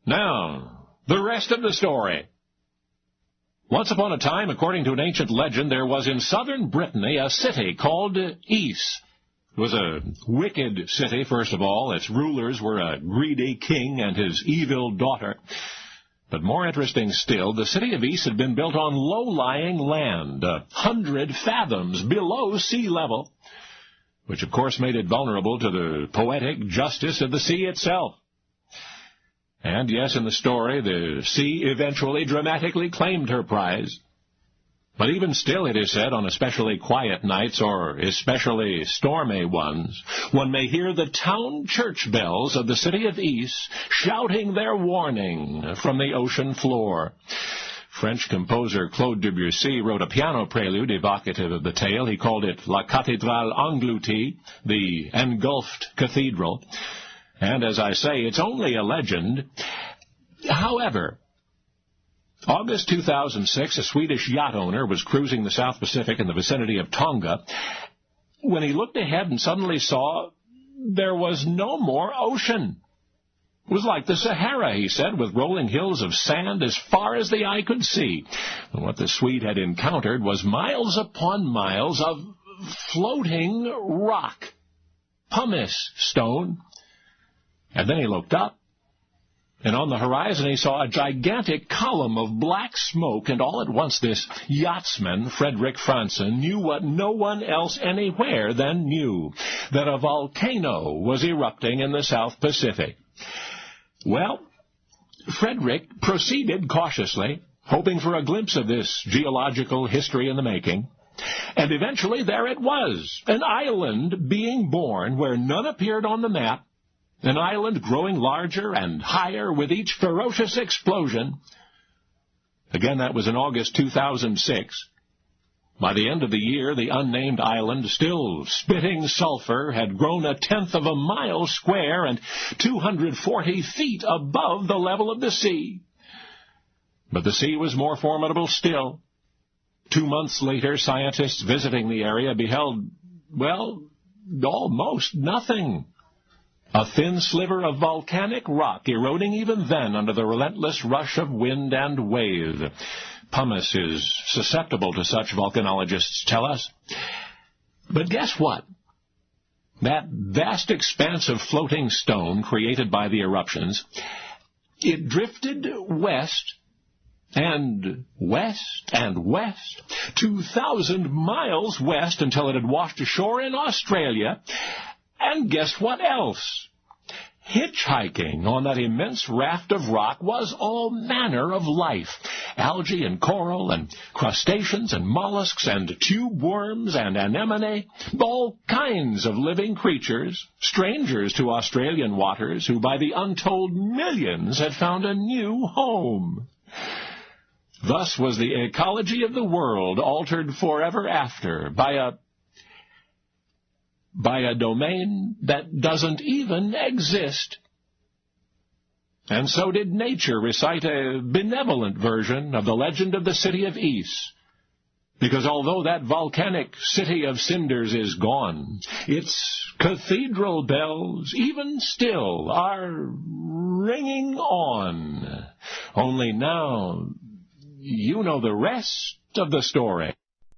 Now, the rest of the story. Once upon a time, according to an ancient legend, there was in southern Brittany a city called Ys. It was a wicked city, first of all. Its rulers were a greedy king and his evil daughter. But more interesting still, the city of Ys had been built on low-lying land, 100 fathoms below sea level, which of course made it vulnerable to the poetic justice of the sea itself. And yes, in the story, the sea eventually dramatically claimed her prize. But even still, it is said, on especially quiet nights or especially stormy ones, one may hear the town church bells of the city of Ys shouting their warning from the ocean floor. French composer Claude Debussy wrote a piano prelude evocative of the tale. He called it La Cathédrale Engloutie, the engulfed cathedral. And as I say, it's only a legend. However, August 2006, a Swedish yacht owner was cruising the South Pacific in the vicinity of Tonga when he looked ahead and suddenly saw there was no more ocean. It was like the Sahara, he said, with rolling hills of sand as far as the eye could see. And what the Swede had encountered was miles upon miles of floating rock, pumice stone. And then he looked up, and on the horizon he saw a gigantic column of black smoke, and all at once this yachtsman, Frederick Franzen, knew what no one else anywhere then knew, that a volcano was erupting in the South Pacific. Well, Frederick proceeded cautiously, hoping for a glimpse of this geological history in the making, and eventually there it was, an island being born where none appeared on the map, an island growing larger and higher with each ferocious explosion. Again, that was in August 2006. By the end of the year, the unnamed island, still spitting sulfur, had grown 1/10 of a mile square and 240 feet above the level of the sea. But the sea was more formidable still. 2 months later, scientists visiting the area beheld, well, almost nothing. A thin sliver of volcanic rock eroding even then under the relentless rush of wind and wave. Pumice is susceptible to such, volcanologists tell us. But guess what? That vast expanse of floating stone created by the eruptions, it drifted west and west and west, 2,000 miles west until it had washed ashore in Australia. And guess what else? Hitchhiking on that immense raft of rock was all manner of life. Algae and coral and crustaceans and mollusks and tube worms and anemone, all kinds of living creatures, strangers to Australian waters, who by the untold millions had found a new home. Thus was the ecology of the world altered forever after by a domain that doesn't even exist. And so did nature recite a benevolent version of the legend of the city of Ys. Because although that volcanic city of cinders is gone, its cathedral bells, even still, are ringing on. Only now, you know the rest of the story.